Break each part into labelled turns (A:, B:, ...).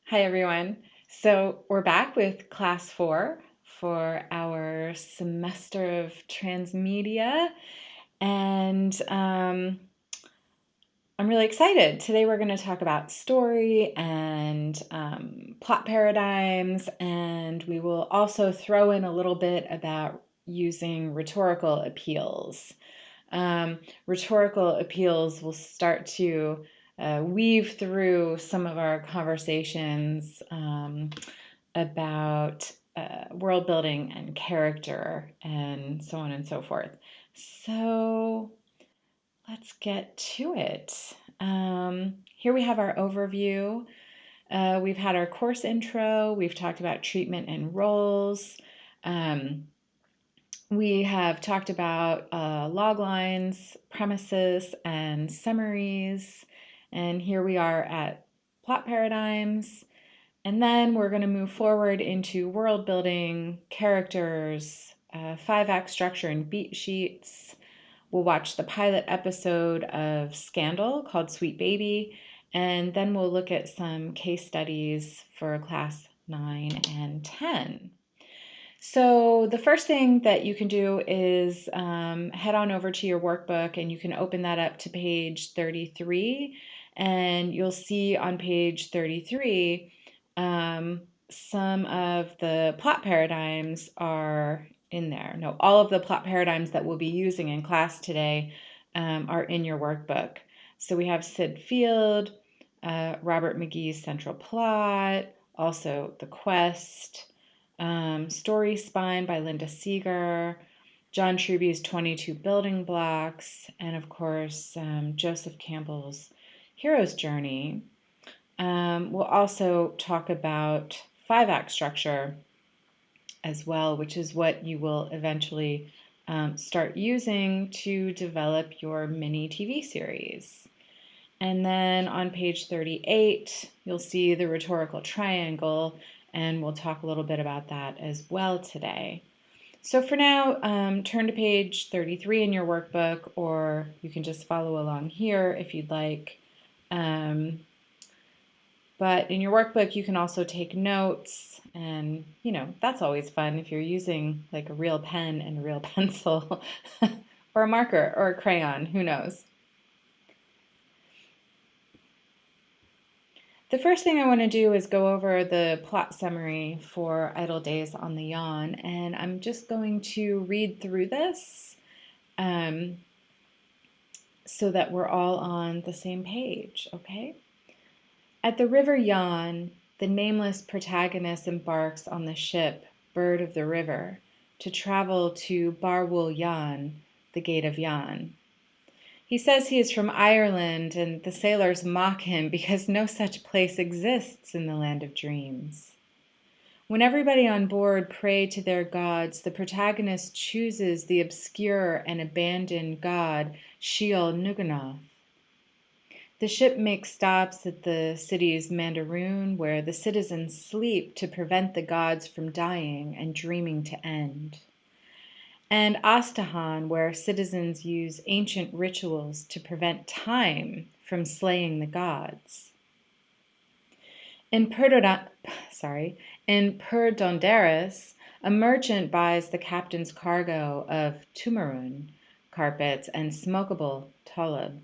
A: Hi, everyone. So we're back with class 4 for our semester of Transmedia, and I'm really excited. Today we're going to talk about story and plot paradigms, and we will also throw in a little bit about using rhetorical appeals. Rhetorical appeals will start to weave through some of our conversations about world building and character and so on and so forth. So let's get to it. Here we have our overview. We've had our course intro. We've talked about treatment and roles. We have talked about log lines, premises, and summaries. And here we are at plot paradigms. And then we're going to move forward into world building, characters, 5-act structure and beat sheets. We'll watch the pilot episode of Scandal called Sweet Baby. And then we'll look at some case studies for class 9 and 10. So the first thing that you can do is head on over to your workbook, and you can open that up to page 33, and you'll see on page 33 some of the plot paradigms are in there. No, all of the plot paradigms that we'll be using in class today are in your workbook. So we have Sid Field, Robert McGee's Central Plot, also The Quest, Story Spine by Linda Seeger, John Truby's 22 Building Blocks, and of course, Joseph Campbell's Hero's Journey. We'll also talk about 5-act structure as well, which is what you will eventually start using to develop your mini TV series. And then on page 38, you'll see the rhetorical triangle, and we'll talk a little bit about that as well today. So for now, turn to page 33 in your workbook, or you can just follow along here if you'd like. But in your workbook, you can also take notes, and that's always fun if you're using like a real pen and a real pencil, or a marker or a crayon, who knows. The first thing I want to do is go over the plot summary for Idle Days on the Yann, and I'm just going to read through this so that we're all on the same page, okay? At the river Yann, the nameless protagonist embarks on the ship Bird of the River to travel to Barwool Yann, the Gate of Yann. He says he is from Ireland, and the sailors mock him because no such place exists in the land of dreams. When everybody on board pray to their gods, the protagonist chooses the obscure and abandoned god Sheol Nugganoth. The ship makes stops at the city's Mandaroon, where the citizens sleep to prevent the gods from dying and dreaming to end, and Astahan, where citizens use ancient rituals to prevent time from slaying the gods. In Perdondaris, a merchant buys the captain's cargo of Tumarun carpets and smokable toleb.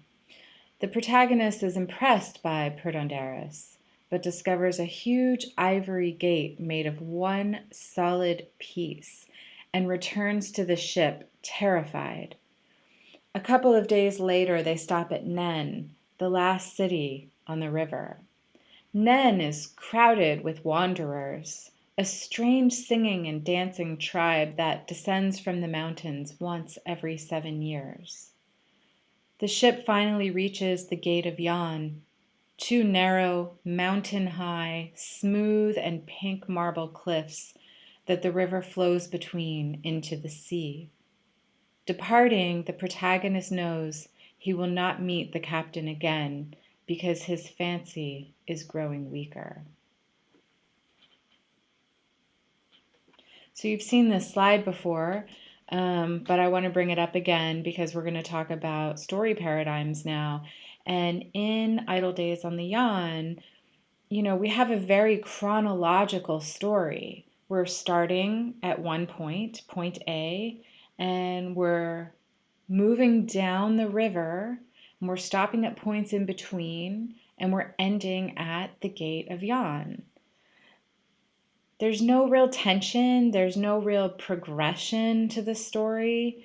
A: The protagonist is impressed by Perdondaris, but discovers a huge ivory gate made of one solid piece, and returns to the ship terrified. A couple of days later, they stop at Nen, the last city on the river. Nen is crowded with wanderers, a strange singing and dancing tribe that descends from the mountains once every 7 years. The ship finally reaches the Gate of Yann, 2 narrow, mountain-high, smooth and pink marble cliffs that the river flows between into the sea. Departing, the protagonist knows he will not meet the captain again because his fancy is growing weaker. So you've seen this slide before, but I want to bring it up again because we're going to talk about story paradigms now. And in Idle Days on the Yann, we have a very chronological story. We're starting at one point, point A, and we're moving down the river, and we're stopping at points in between, and we're ending at the gate of Yann. There's no real tension, there's no real progression to the story.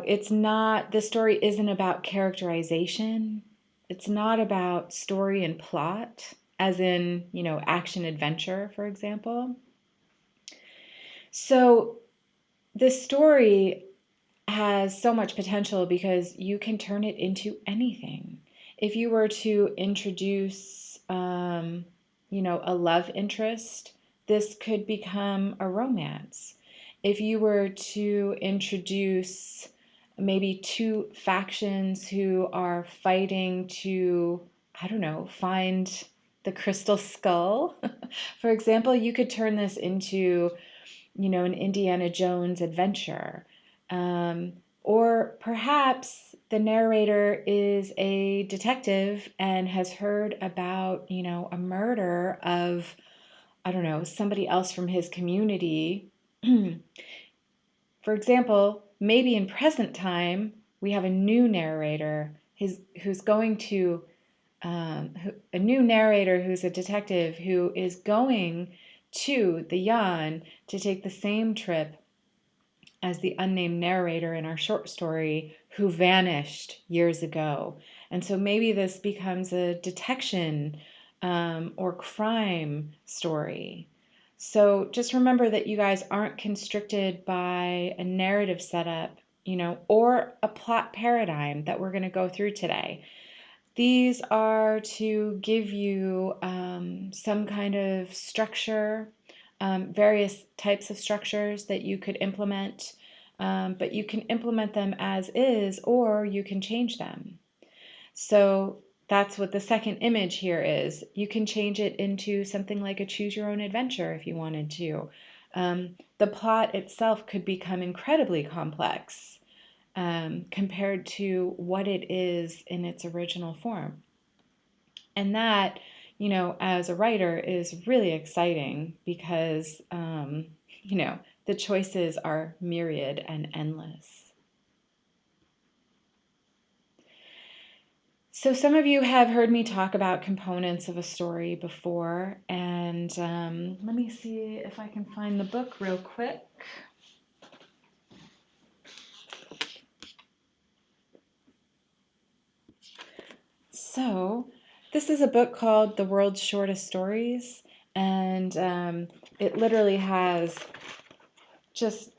A: It's not, the story isn't about characterization. It's not about story and plot, as in, action adventure, for example. So this story has so much potential because you can turn it into anything. If you were to introduce, a love interest, this could become a romance. If you were to introduce maybe two factions who are fighting to, I don't know, find the crystal skull, for example, you could turn this into, an Indiana Jones adventure. Or perhaps the narrator is a detective and has heard about, a murder of, I don't know, somebody else from his community. For example, maybe in present time, we have a new narrator who's going to, a new narrator who's a detective who is going to the Yann to take the same trip as the unnamed narrator in our short story who vanished years ago. And so maybe this becomes a detection or crime story. So just remember that you guys aren't constricted by a narrative setup, or a plot paradigm that we're going to go through today. These are to give you some kind of structure, various types of structures that you could implement, but you can implement them as is, or you can change them. So that's what the second image here is. You can change it into something like a choose your own adventure if you wanted to. The plot itself could become incredibly complex compared to what it is in its original form. And that, as a writer is really exciting because, the choices are myriad and endless. So some of you have heard me talk about components of a story before, and let me see if I can find the book real quick. So this is a book called The World's Shortest Stories, and it literally has just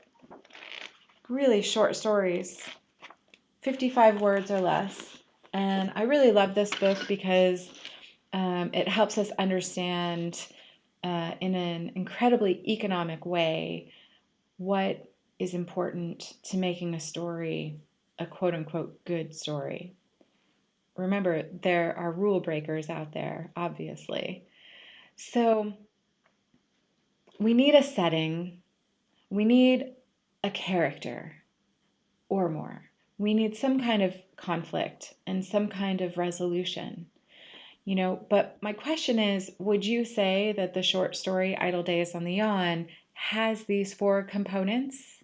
A: really short stories, 55 words or less. And I really love this book because it helps us understand in an incredibly economic way what is important to making a story a quote unquote good story. Remember, there are rule breakers out there, obviously. So we need a setting, we need a character or more. We need some kind of conflict and some kind of resolution. But my question is, would you say that the short story Idle Days on the Yann has these four components?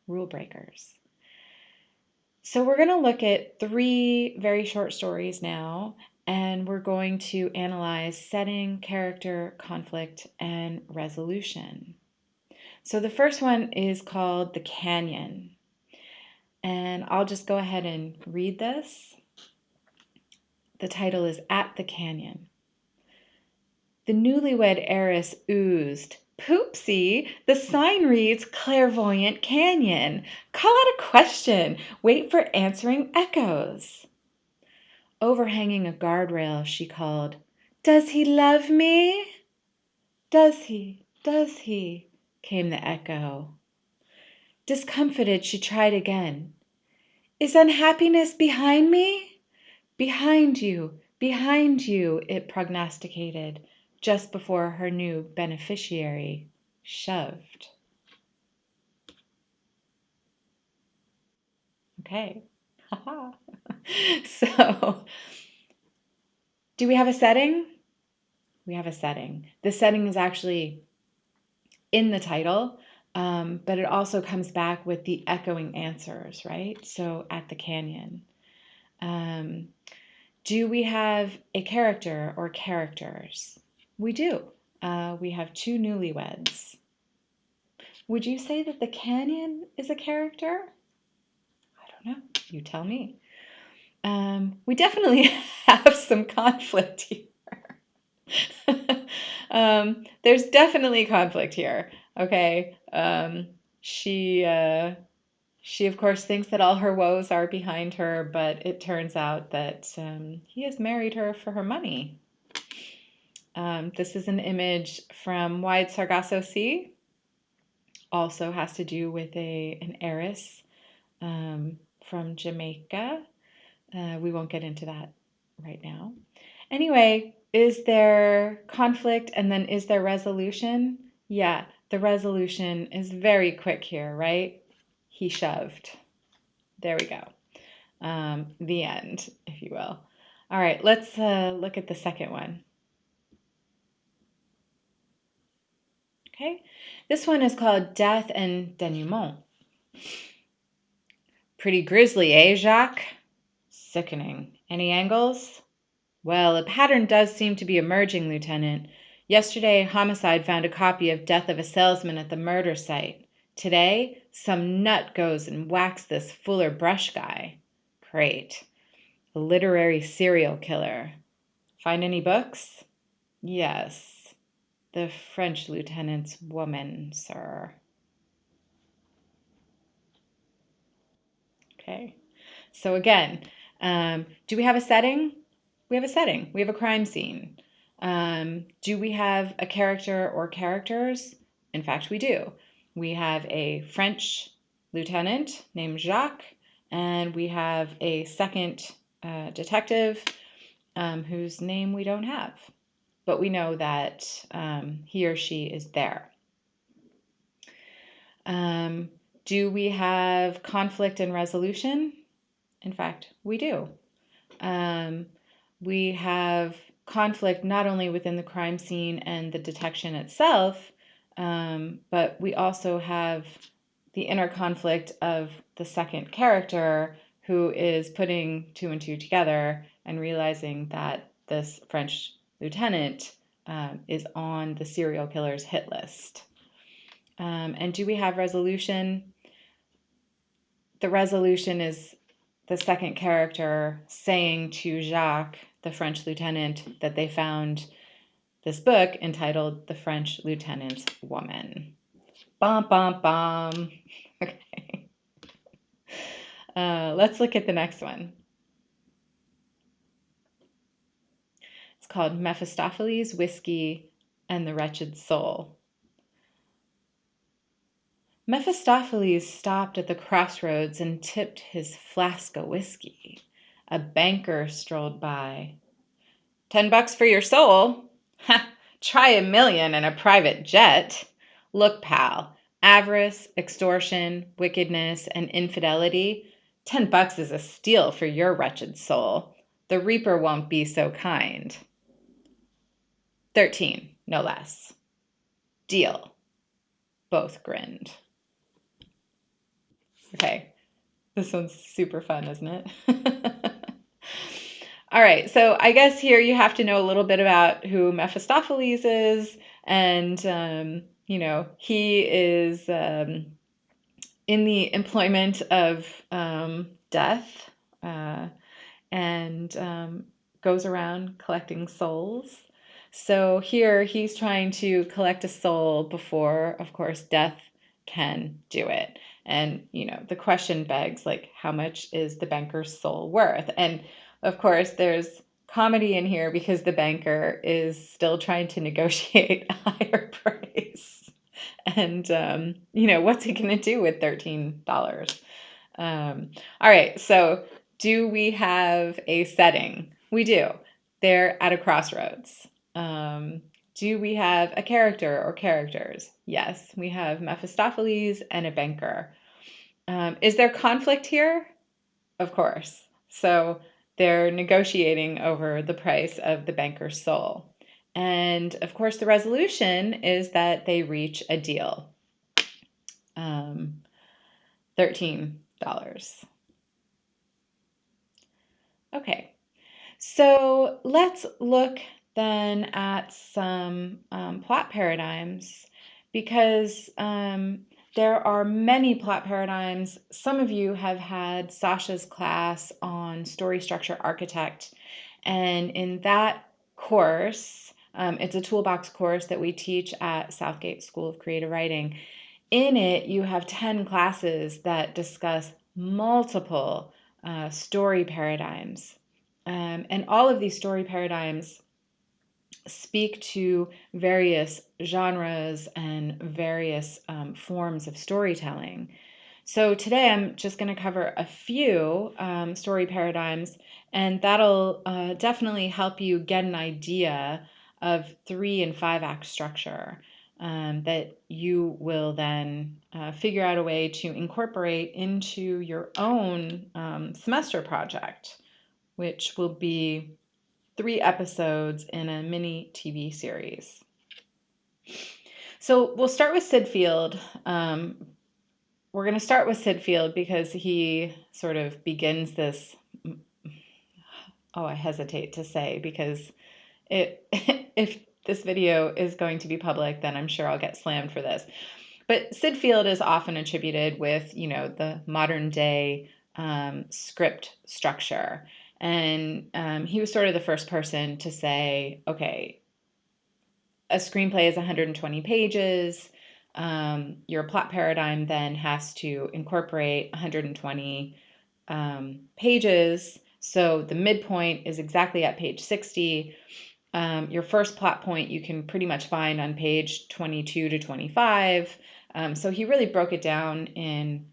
A: Rule breakers. So we're going to look at three very short stories now, and we're going to analyze setting, character, conflict, and resolution. So the first one is called The Canyon, and I'll just go ahead and read this. The title is At the Canyon. The newlywed heiress oozed. Poopsie, the sign reads Clairvoyant Canyon. Call out a question. Wait for answering echoes. Overhanging a guardrail, she called, Does he love me? Does he? Does he? Came the echo. Discomfited, she tried again. Is unhappiness behind me? Behind you, it prognosticated, just before her new beneficiary shoved. Okay. So, do we have a setting? We have a setting. The setting is actually in the title, but it also comes back with the echoing answers, right? So, at the canyon. Um, do we have a character or characters? We do. We have two newlyweds. Would you say that the canyon is a character? I don't know. You tell me. We definitely have some conflict here. There's definitely conflict here. Okay. She of course thinks that all her woes are behind her, but it turns out that he has married her for her money. This is an image from Wide Sargasso Sea. Also has to do with an heiress from Jamaica. We won't get into that right now. Anyway, is there conflict and then is there resolution? Yeah, the resolution is very quick here, right? He shoved. There we go. The end, if you will. All right, let's look at the second one. Okay, this one is called Death and Denouement. Pretty grisly, eh, Jacques? Sickening. Any angles? Well, a pattern does seem to be emerging, Lieutenant. Yesterday, Homicide found a copy of Death of a Salesman at the murder site. Today, some nut goes and whacks this Fuller Brush guy. Great. A literary serial killer. Find any books? Yes. The French lieutenant's woman, sir. Okay. So again, do we have a setting? We have a setting. We have a crime scene. Do we have a character or characters? In fact, we do. We have a French lieutenant named Jacques, and we have a second detective whose name we don't have, but we know that he or she is there. Do we have conflict and resolution? In fact, we do. We have conflict not only within the crime scene and the detection itself, but we also have the inner conflict of the second character who is putting two and two together and realizing that this French lieutenant is on the serial killer's hit list. And do we have resolution? The resolution is the second character saying to Jacques, the French lieutenant, that they found this book entitled The French Lieutenant's Woman. Bum, bum, bum. Okay. Let's look at the next one. It's called Mephistopheles, Whiskey, and the Wretched Soul. Mephistopheles stopped at the crossroads and tipped his flask of whiskey. A banker strolled by. $10 for your soul? Ha! Try $1 million in a private jet. Look, pal, avarice, extortion, wickedness, and infidelity. $10 is a steal for your wretched soul. The reaper won't be so kind. 13, no less. Deal. Both grinned. Okay, this one's super fun, isn't it? All right, so I guess here you have to know a little bit about who Mephistopheles is, and he is in the employment of death, and goes around collecting souls. So here he's trying to collect a soul before, of course, death can do it. And the question begs, like, how much is the banker's soul worth? And of course, there's comedy in here because the banker is still trying to negotiate a higher price. And, what's he going to do with $13? All right, so do we have a setting? We do. They're at a crossroads. Do we have a character or characters? Yes, we have Mephistopheles and a banker. Is there conflict here? of course. So they're negotiating over the price of the banker's soul. And of course, the resolution is that they reach a deal. $13. Okay, so let's look then at some plot paradigms, because there are many plot paradigms. Some of you have had Sasha's class on story structure architect, and in that course, it's a toolbox course that we teach at Southgate School of Creative Writing. In it, you have 10 classes that discuss multiple story paradigms. And all of these story paradigms speak to various genres and various forms of storytelling. So today I'm just going to cover a few story paradigms, and that'll definitely help you get an idea of 3 and 5 act structure that you will then figure out a way to incorporate into your own semester project, which will be 3 episodes in a mini TV series. So we'll start with Sid Field. We're going to start with Sid Field because he sort of begins this, I hesitate to say, because if this video is going to be public, then I'm sure I'll get slammed for this. But Sid Field is often attributed with, the modern day script structure. And he was sort of the first person to say, okay, a screenplay is 120 pages. Your plot paradigm then has to incorporate 120 pages. So the midpoint is exactly at page 60. Your first plot point you can pretty much find on page 22 to 25. So he really broke it down in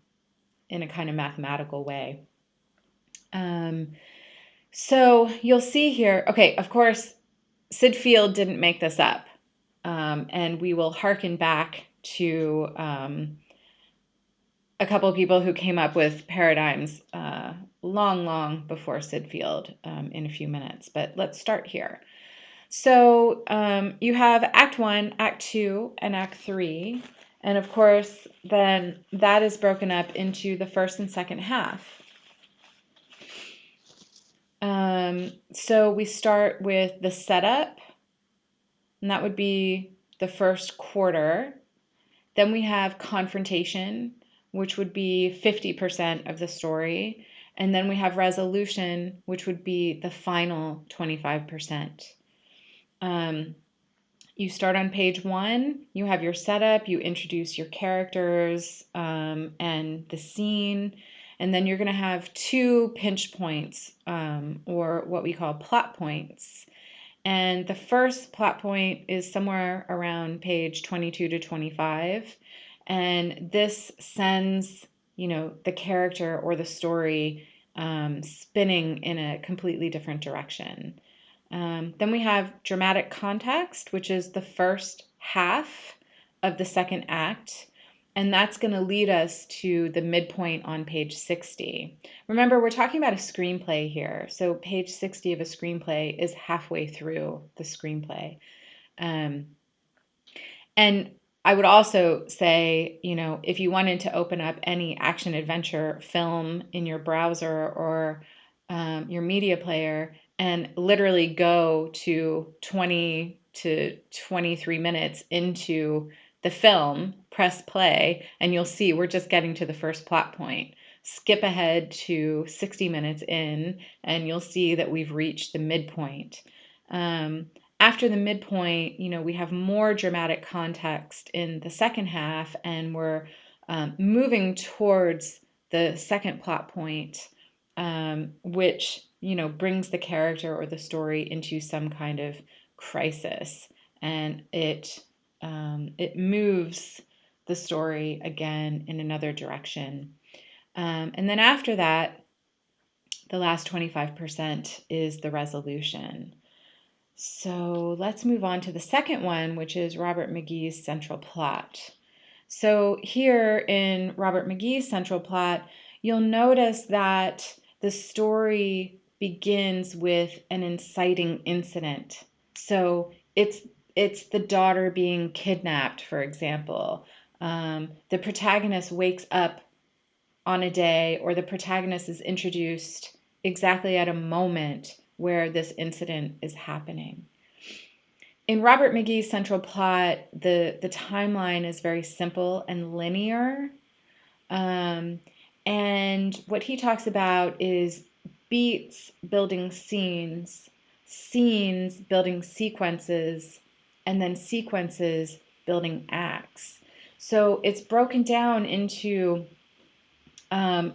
A: a kind of mathematical way. So you'll see here, okay, of course, Sid Field didn't make this up. And we will hearken back to a couple of people who came up with paradigms long before Sid Field in a few minutes. But let's start here. So you have Act 1, Act 2, and Act 3. And of course, then that is broken up into the first and second half. So we start with the setup, and that would be the first quarter. Then we have confrontation, which would be 50% of the story. And then we have resolution, which would be the final 25%. You start on page 1, you have your setup, you introduce your characters and the scene, and then you're going to have 2 pinch points, or what we call plot points. And the first plot point is somewhere around page 22 to 25, and this sends, the character or the story spinning in a completely different direction. Then we have dramatic context, which is the first half of the second act, and that's going to lead us to the midpoint on page 60. Remember, we're talking about a screenplay here, so page 60 of a screenplay is halfway through the screenplay. And I would also say, if you wanted to open up any action adventure film in your browser or your media player and literally go to 20 to 23 minutes into the film, press play, and you'll see we're just getting to the first plot point. Skip ahead to 60 minutes in, and you'll see that we've reached the midpoint. After the midpoint, we have more dramatic context in the second half, and we're moving towards the second plot point, which, brings the character or the story into some kind of crisis, and it moves the story again in another direction. And then after that, the last 25% is the resolution. So let's move on to the second one, which is Robert McGee's central plot. So here in Robert McGee's central plot, you'll notice that the story begins with an inciting incident. So it's the daughter being kidnapped, for example. The protagonist wakes up on a day, or the protagonist is introduced exactly at a moment where this incident is happening. In Robert McGee's central plot, the timeline is very simple and linear. Um, and what he talks about is beats building scenes, scenes building sequences, and then sequences building acts. So it's broken down into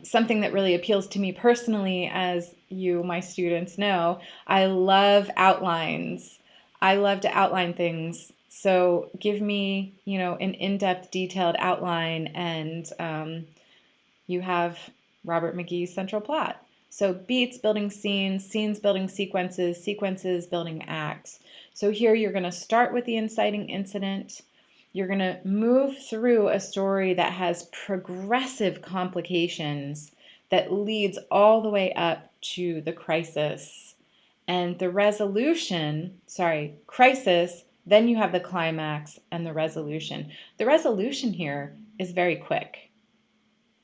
A: something that really appeals to me personally, as you, my students, know. I love outlines. I love to outline things. So give me, an in-depth, detailed outline, and you have Robert McGee's central plot. So beats building scenes, scenes building sequences, sequences building acts. So here you're going to start with the inciting incident. You're going to move through a story that has progressive complications that leads all the way up to the crisis. And the crisis, then you have the climax and the resolution. The resolution here is very quick,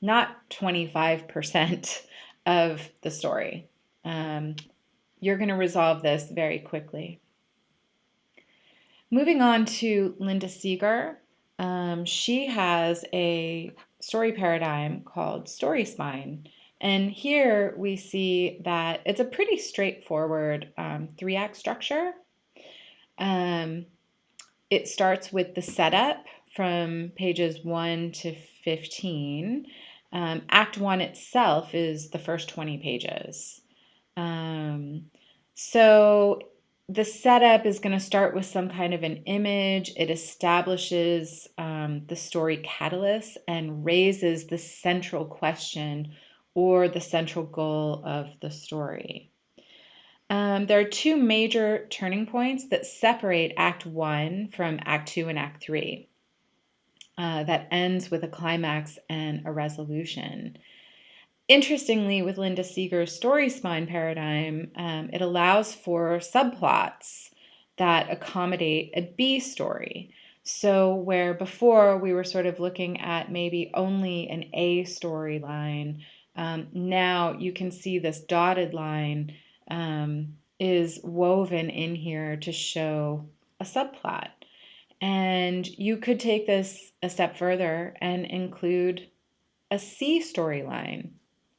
A: not 25% of the story. You're going to resolve this very quickly. Moving on to Linda Seeger, she has a story paradigm called story spine. And here we see that it's a pretty straightforward 3-act structure. It starts with the setup from pages 1 to 15. Act 1 itself is the first 20 pages. So the setup is going to start with some kind of an image. It establishes the story catalyst and raises the central question or the central goal of the story. There are two major turning points that separate Act 1 from Act 2 and Act 3. That ends with a climax and a resolution. Interestingly, with Linda Seeger's story spine paradigm, it allows for subplots that accommodate a B story. So where before we were sort of looking at maybe only an A storyline, now you can see this dotted line is woven in here to show a subplot. And you could take this a step further and include a C storyline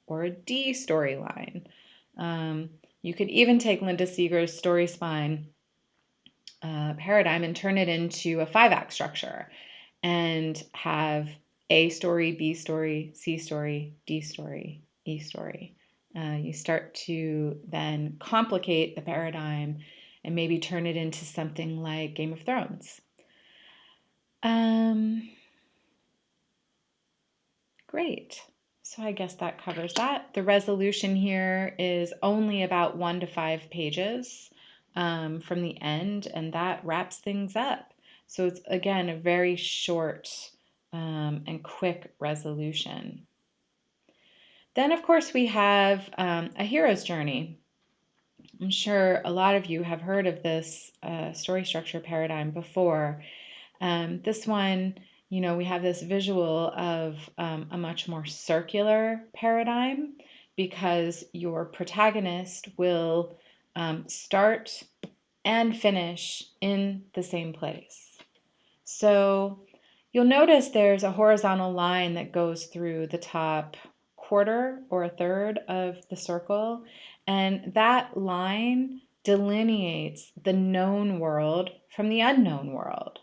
A: or a D storyline. You could even take Linda Seeger's story spine paradigm and turn it into a 5-act structure and have A story, B story, C story, D story, E story. You start to then complicate the paradigm and maybe turn it into something like Game of Thrones. Great. So I guess that covers that. The resolution here is only about 1 to 5 pages from the end, and that wraps things up. So it's, again, a very short and quick resolution. Then, of course, we have a hero's journey. I'm sure a lot of you have heard of this story structure paradigm before. This one, we have this visual of a much more circular paradigm, because your protagonist will start and finish in the same place. So you'll notice there's a horizontal line that goes through the top quarter or a third of the circle, and that line delineates the known world from the unknown world.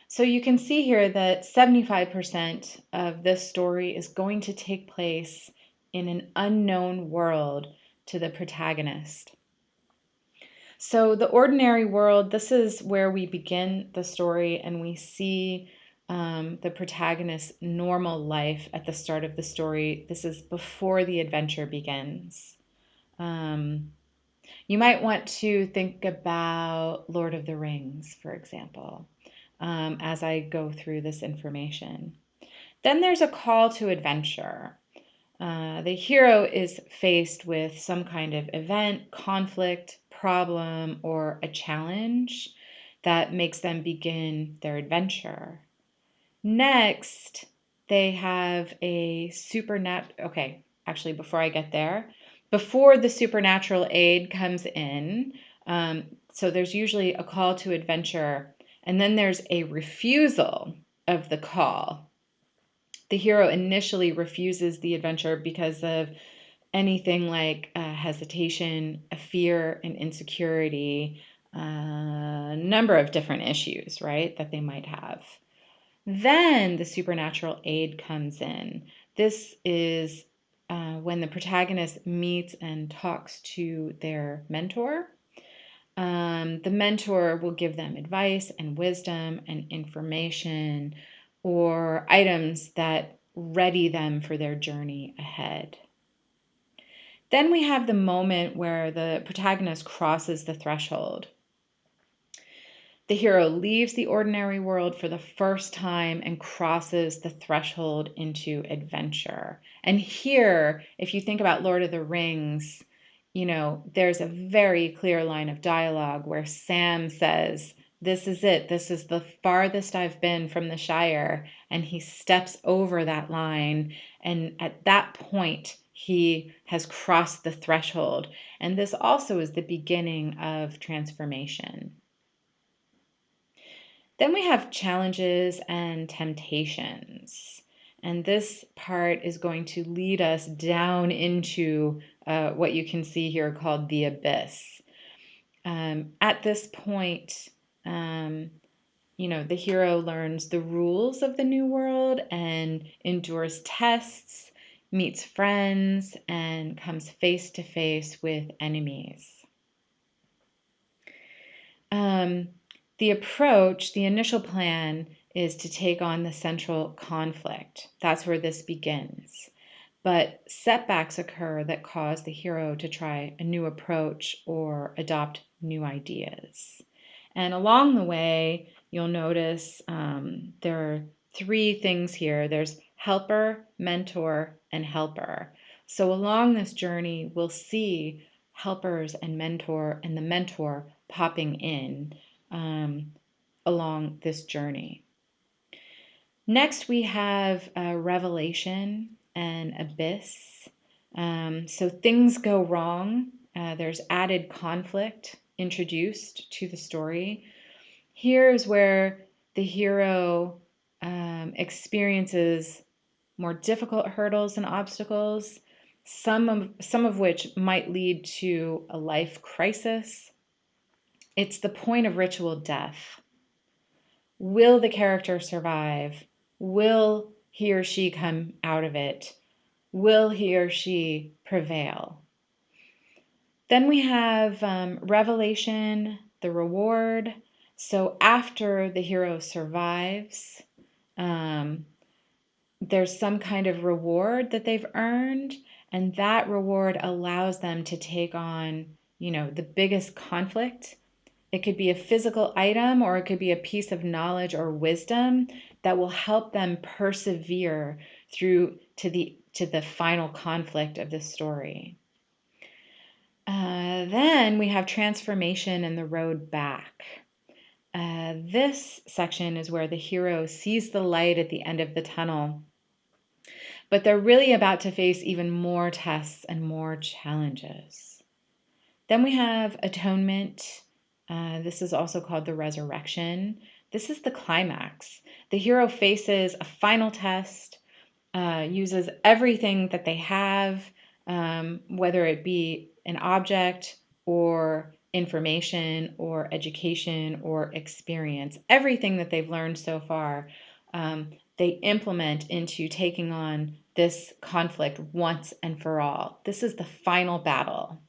A: So you can see here that 75% of this story is going to take place in an unknown world to the protagonist. So the ordinary world, this is where we begin the story, and we see the protagonist's normal life at the start of the story. This is before the adventure begins. You might want to think about Lord of the Rings, for example, as I go through this information. Then there's a call to adventure. The hero is faced with some kind of event, conflict, problem, or a challenge that makes them begin their adventure. Next, they have a supernatural. Okay, actually, before I get there, before the supernatural aid comes in, so there's usually a call to adventure, and then there's a refusal of the call. The hero initially refuses the adventure because of anything like hesitation, a fear, and insecurity, a number of different issues, right, that they might have. Then the supernatural aid comes in. This is when the protagonist meets and talks to their mentor. The mentor will give them advice and wisdom and information or items that ready them for their journey ahead. Then we have the moment where the protagonist crosses the threshold. The hero leaves the ordinary world for the first time and crosses the threshold into adventure. And here, if you think about Lord of the Rings, there's a very clear line of dialogue where Sam says, "This is it. This is the farthest I've been from the Shire." And he steps over that line. And at that point, he has crossed the threshold. And this also is the beginning of transformation. Then we have challenges and temptations. And this part is going to lead us down into what you can see here called the abyss. At this point, the hero learns the rules of the new world and endures tests, meets friends, and comes face to face with enemies. The approach, the initial plan, is to take on the central conflict. That's where this begins. But setbacks occur that cause the hero to try a new approach or adopt new ideas. And along the way, you'll notice there are three things here. There's helper, mentor, and helper. So along this journey, we'll see helpers and the mentor popping in along this journey. Next, we have revelation and abyss. So things go wrong. There's added conflict introduced to the story. Here's where the hero experiences more difficult hurdles and obstacles, some of which might lead to a life crisis. It's the point of ritual death. Will the character survive? Will he or she come out of it? Will he or she prevail? Then we have revelation, the reward. So after the hero survives, there's some kind of reward that they've earned, and that reward allows them to take on, the biggest conflict. It could be a physical item or it could be a piece of knowledge or wisdom that will help them persevere through to the final conflict of the story. Then we have transformation and the road back. This section is where the hero sees the light at the end of the tunnel, but they're really about to face even more tests and more challenges. Then we have atonement. This is also called the resurrection. This is the climax. The hero faces a final test, uses everything that they have, whether it be an object or information or education or experience. Everything that they've learned so far, they implement into taking on this conflict once and for all. This is the final battle.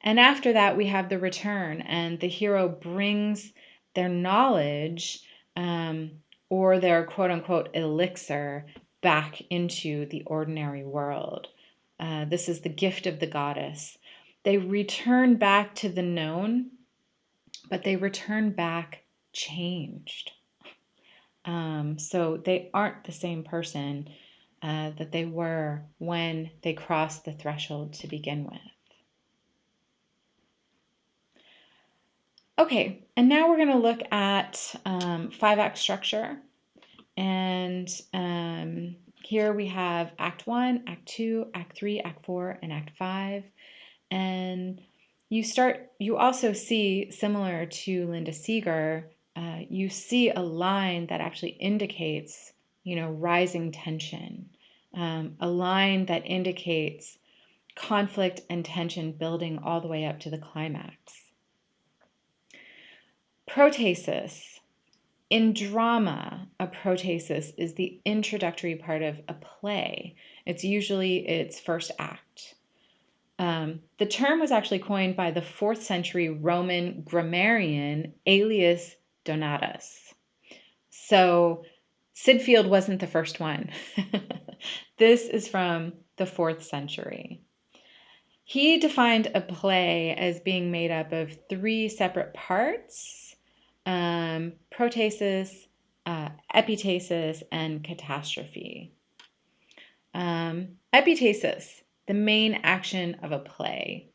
A: And after that, we have the return, and the hero brings their knowledge or their quote unquote elixir back into the ordinary world. This is the gift of the goddess. They return back to the known, but they return back changed. So they aren't the same person. that they were when they crossed the threshold to begin with. Okay, and now we're going to look at 5-act structure. And here we have Act 1, Act 2, Act 3, Act 4, and Act 5. And you also see, similar to Linda Seeger, you see a line that actually indicates, rising tension, a line that indicates conflict and tension building all the way up to the climax. Protasis. In drama, a protasis is the introductory part of a play. It's usually its first act. The term was actually coined by the 4th century Roman grammarian Aelius Donatus. So Sidfield wasn't the first one. This is from the 4th century. He defined a play as being made up of 3 separate parts: protasis, epitasis, and catastrophe. Epitasis, the main action of a play.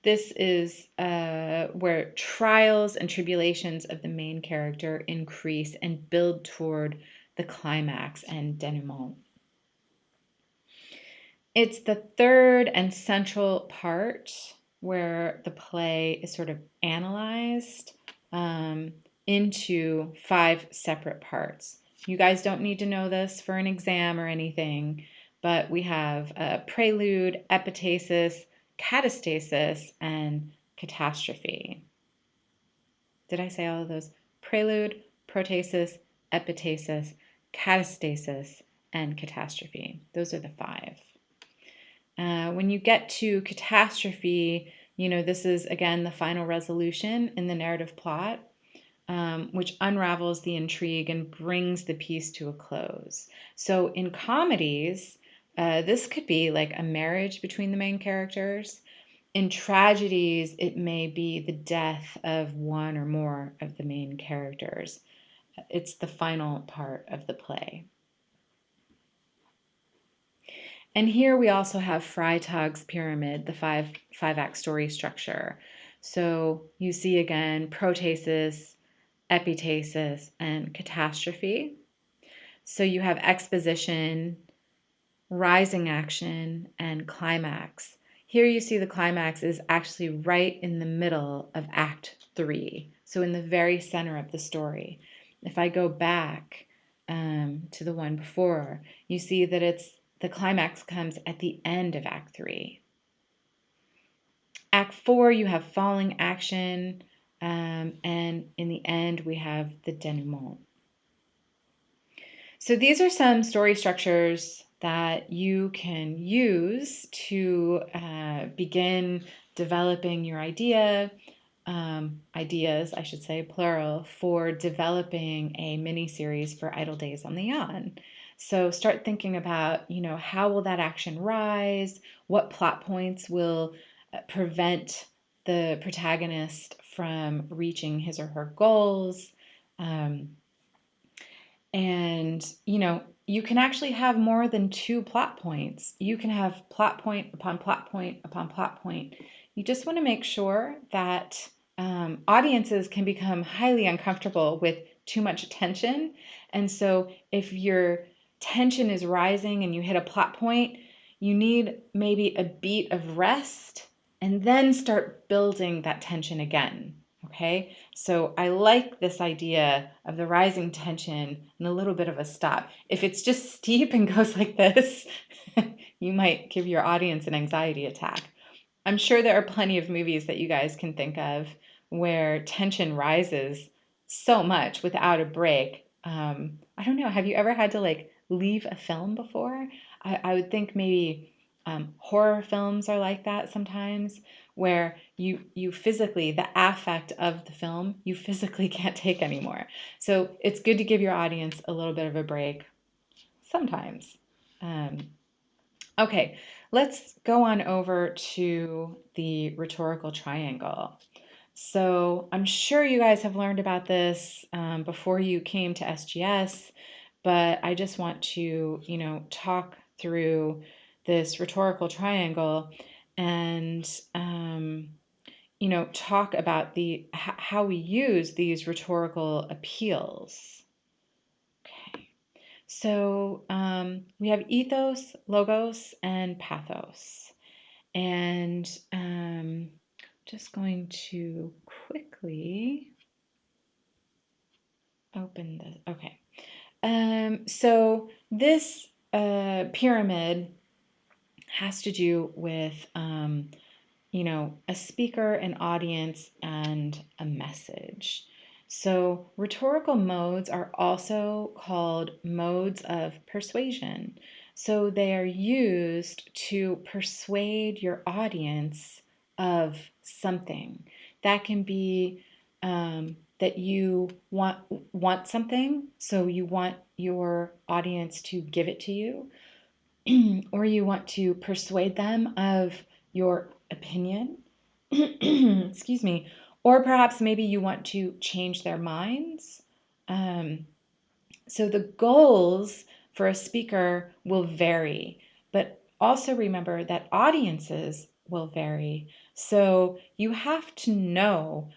A: This is where trials and tribulations of the main character increase and build toward the climax and denouement. It's the third and central part where the play is sort of analyzed into 5 separate parts. You guys don't need to know this for an exam or anything, but we have prelude, epitasis, catastasis, and catastrophe. Did I say all of those? Prelude, protasis, epitasis, catastasis, and catastrophe. Those are the 5. When you get to catastrophe, this is, again, the final resolution in the narrative plot, which unravels the intrigue and brings the piece to a close. So in comedies, this could be like a marriage between the main characters. In tragedies, it may be the death of one or more of the main characters. It's the final part of the play. And here we also have Freytag's pyramid, the 5-act story structure. So you see again protasis, epitasis, and catastrophe. So you have exposition, rising action, and climax. Here you see the climax is actually right in the middle of Act 3, so in the very center of the story. If I go back to the one before, you see that the climax comes at the end of Act 3. Act 4, you have falling action, and in the end, we have the denouement. So these are some story structures that you can use to begin developing your ideas, I should say, plural, for developing a mini-series for Idle Days on the Yann. So start thinking about, how will that action rise? What plot points will prevent the protagonist from reaching his or her goals? And, you can actually have more than 2 plot points. You can have plot point upon plot point upon plot point. You just want to make sure that audiences can become highly uncomfortable with too much tension. And so if your tension is rising and you hit a plot point, you need maybe a beat of rest and then start building that tension again. Okay, so I like this idea of the rising tension and a little bit of a stop. If it's just steep and goes like this, you might give your audience an anxiety attack. I'm sure there are plenty of movies that you guys can think of where tension rises so much without a break. I don't know, have you ever had to leave a film before? I would think maybe horror films are like that sometimes, where you physically, the affect of the film, you physically can't take anymore. So it's good to give your audience a little bit of a break sometimes. Okay, let's go on over to the rhetorical triangle. So I'm sure you guys have learned about this before you came to SGS, but I just want to, talk through this rhetorical triangle and talk about how we use these rhetorical appeals. Okay, so we have ethos, logos, and pathos, and just going to quickly open this. Okay, so this pyramid has to do with a speaker, an audience, and a message. So rhetorical modes are also called modes of persuasion. So they are used to persuade your audience of something. That can be that you want something, so you want your audience to give it to you, or you want to persuade them of your opinion, excuse me, or perhaps maybe you want to change their minds. So the goals for a speaker will vary, but also remember that audiences will vary. So you have to know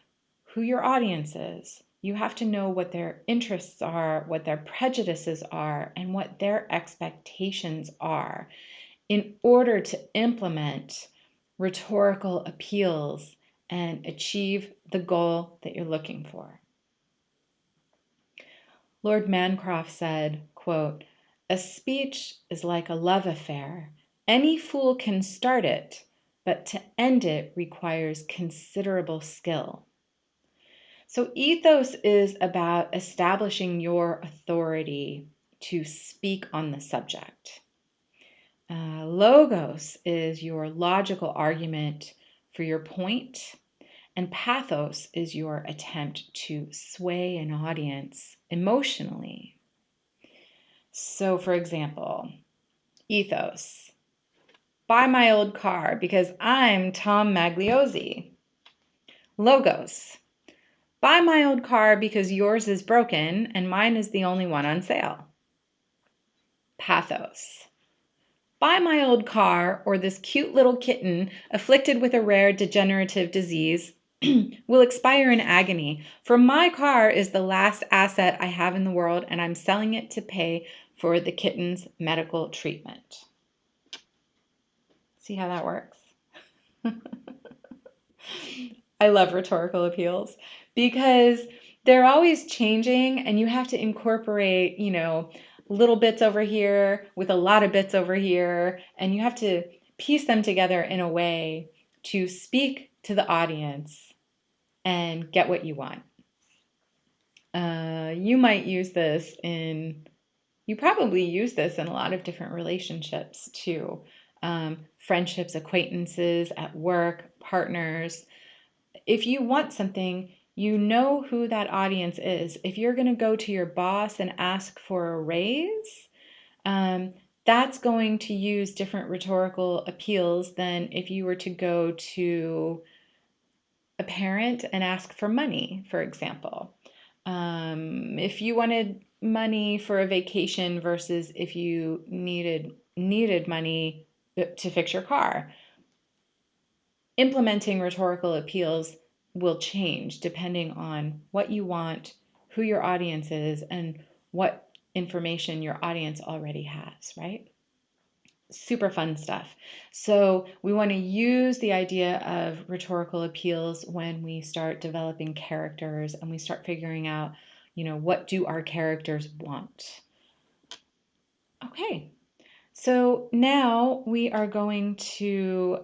A: who your audience is. You have to know what their interests are, what their prejudices are, and what their expectations are in order to implement rhetorical appeals and achieve the goal that you're looking for. Lord Mancroft said, quote, "A speech is like a love affair. Any fool can start it, but to end it requires considerable skill." So ethos is about establishing your authority to speak on the subject. Logos is your logical argument for your point, and pathos is your attempt to sway an audience emotionally. So, for example, ethos: buy my old car because I'm Tom Magliozzi. Logos: buy my old car because yours is broken and mine is the only one on sale. Pathos: buy my old car, or this cute little kitten afflicted with a rare degenerative disease will expire in agony, for my car is the last asset I have in the world, and I'm selling it to pay for the kitten's medical treatment. See how that works? I love rhetorical appeals because they're always changing, and you have to incorporate, little bits over here with a lot of bits over here, and you have to piece them together in a way to speak to the audience and get what you want. You probably use this in a lot of different relationships too. Friendships, acquaintances, at work, partners. If you want something, you know who that audience is. If you're going to go to your boss and ask for a raise, that's going to use different rhetorical appeals than if you were to go to a parent and ask for money, for example. If you wanted money for a vacation versus if you needed money to fix your car, implementing rhetorical appeals will change depending on what you want, who your audience is, and what information your audience already has, right? Super fun stuff. So we want to use the idea of rhetorical appeals when we start developing characters and we start figuring out, what do our characters want? Okay, so now we are going to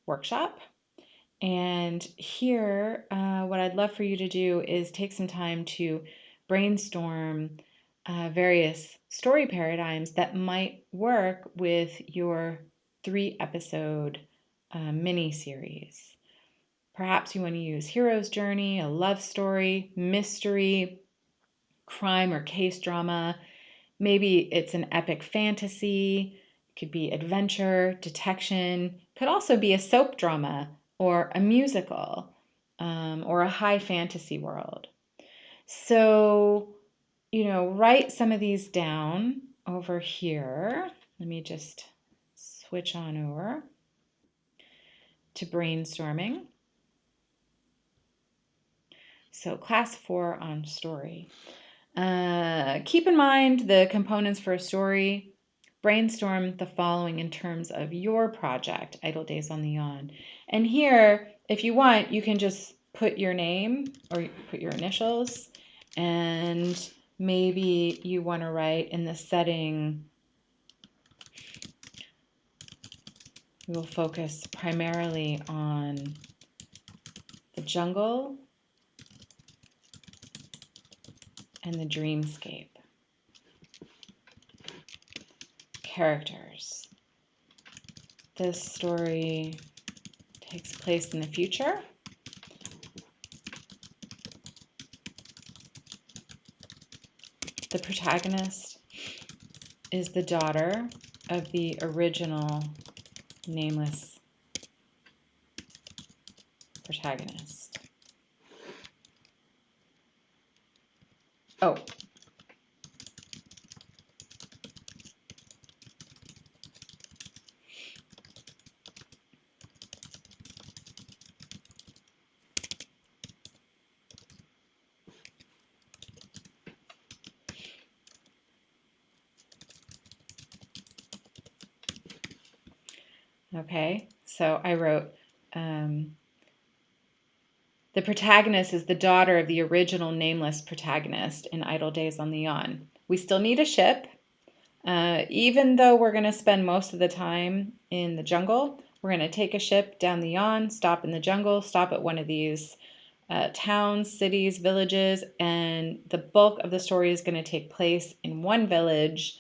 A: workshop. And here, what I'd love for you to do is take some time to brainstorm various story paradigms that might work with your 3-episode mini-series. Perhaps you want to use hero's journey, a love story, mystery, crime or case drama. Maybe it's an epic fantasy. It could be adventure, detection. It could also be a soap drama or a musical, or a high fantasy world. So, write some of these down over here. Let me just switch on over to brainstorming. So class 4 on story. Keep in mind the components for a story. Brainstorm the following in terms of your project, Idle Days on the Yawn. And here, if you want, you can just put your name or put your initials, and maybe you want to write in the setting, we will focus primarily on the jungle and the dreamscape. Characters. This story takes place in the future. The protagonist is the daughter of the original nameless protagonist. Oh. Okay, so I wrote, the protagonist is the daughter of the original nameless protagonist in Idle Days on the Yawn. We still need a ship. Even though we're going to spend most of the time in the jungle, we're going to take a ship down the Yawn, stop in the jungle, stop at one of these towns, cities, villages, and the bulk of the story is going to take place in one village.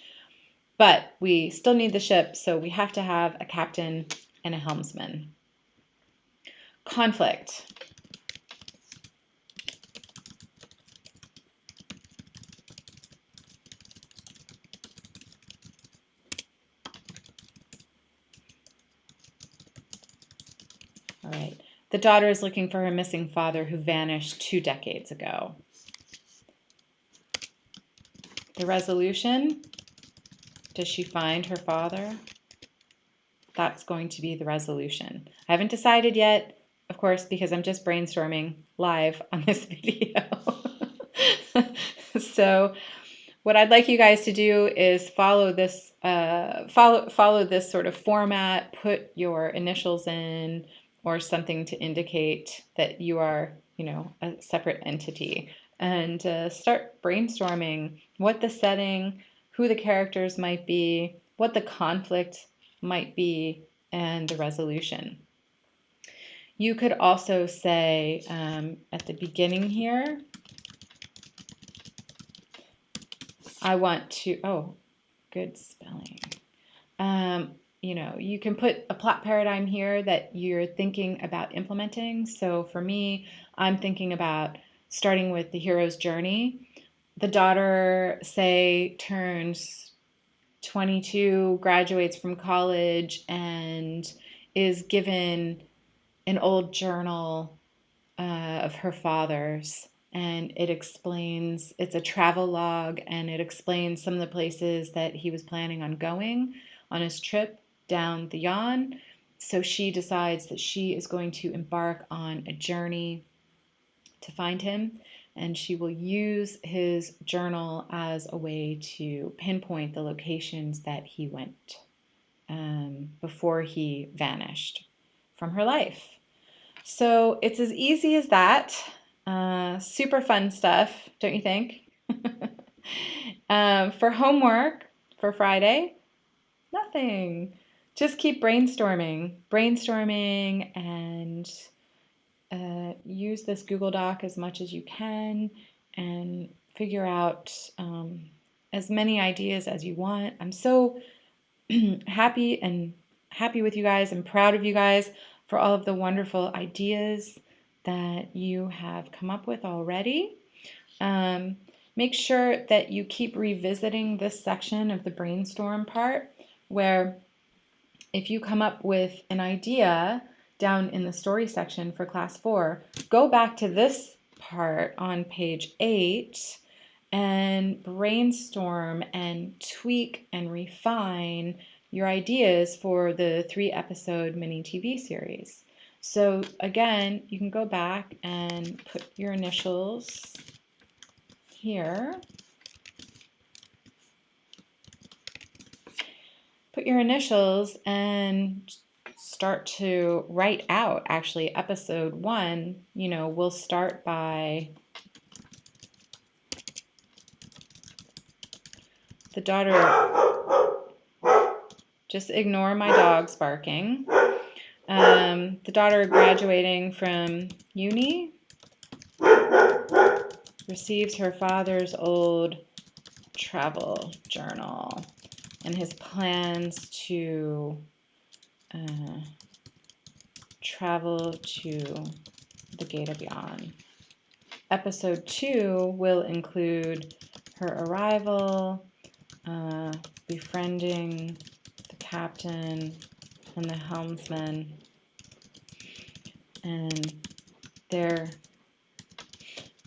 A: But we still need the ship, so we have to have a captain and a helmsman. Conflict. All right. The daughter is looking for her missing father who vanished 2 decades ago. The resolution. Does she find her father? That's going to be the resolution. I haven't decided yet, of course, because I'm just brainstorming live on this video. So what I'd like you guys to do is follow this follow this sort of format, put your initials in or something to indicate that you are, a separate entity, and start brainstorming what the setting, who the characters might be, what the conflict might be, and the resolution. You could also say at the beginning here, I want to, oh, good spelling. You can put a plot paradigm here that you're thinking about implementing. So for me, I'm thinking about starting with the hero's journey. The daughter, say, turns 22, graduates from college, and is given an old journal of her father's. And it explains, it's a travel log, and it explains some of the places that he was planning on going on his trip down the Yann. So she decides that she is going to embark on a journey to find him, and she will use his journal as a way to pinpoint the locations that he went before he vanished from her life. So it's as easy as that. Super fun stuff, don't you think? For homework for Friday, nothing. Just keep brainstorming, and use this Google Doc as much as you can, and figure out as many ideas as you want. I'm so happy with you guys and proud of you guys for all of the wonderful ideas that you have come up with already. Make sure that you keep revisiting this section of the brainstorm part, where if you come up with an idea down in the story section for class 4, go back to this part on page 8 and brainstorm and tweak and refine your ideas for the 3-episode mini TV series. So again, you can go back and put your initials here. Put your initials and start to write out. Actually, episode 1, we'll start by the daughter. Just ignore my dogs barking. The daughter graduating from uni receives her father's old travel journal and his plans to travel to the Gate of Yann. Episode 2 will include her arrival, befriending the captain and the helmsman, and their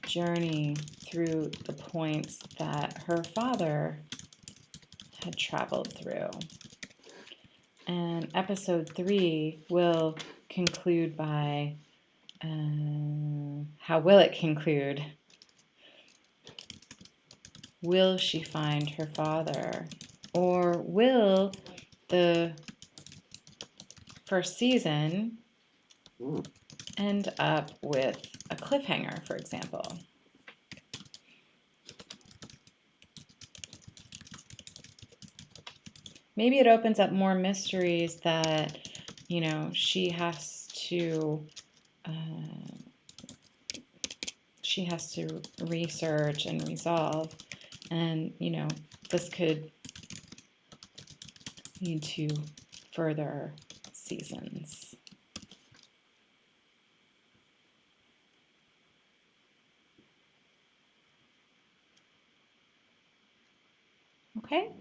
A: journey through the points that her father had traveled through. And episode 3 will conclude by, how will it conclude? Will she find her father? Or will the first season end up with a cliffhanger, for example? Maybe it opens up more mysteries that, she has to research and resolve, and this could lead to further seasons. Okay,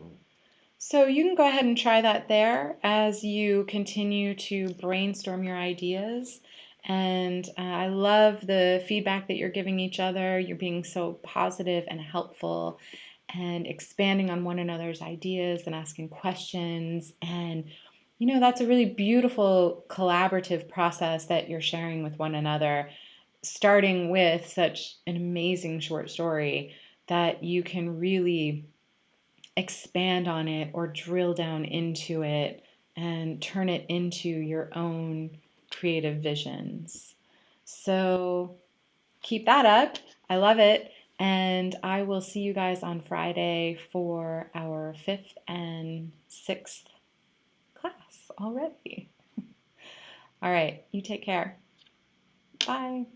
A: so you can go ahead and try that there as you continue to brainstorm your ideas. And I love the feedback that you're giving each other. You're being so positive and helpful and expanding on one another's ideas and asking questions. And, that's a really beautiful collaborative process that you're sharing with one another, starting with such an amazing short story that you can really expand on it or drill down into it and turn it into your own creative visions. So keep that up. I love it. And I will see you guys on Friday for our 5th and 6th class already. All right, you take care. Bye.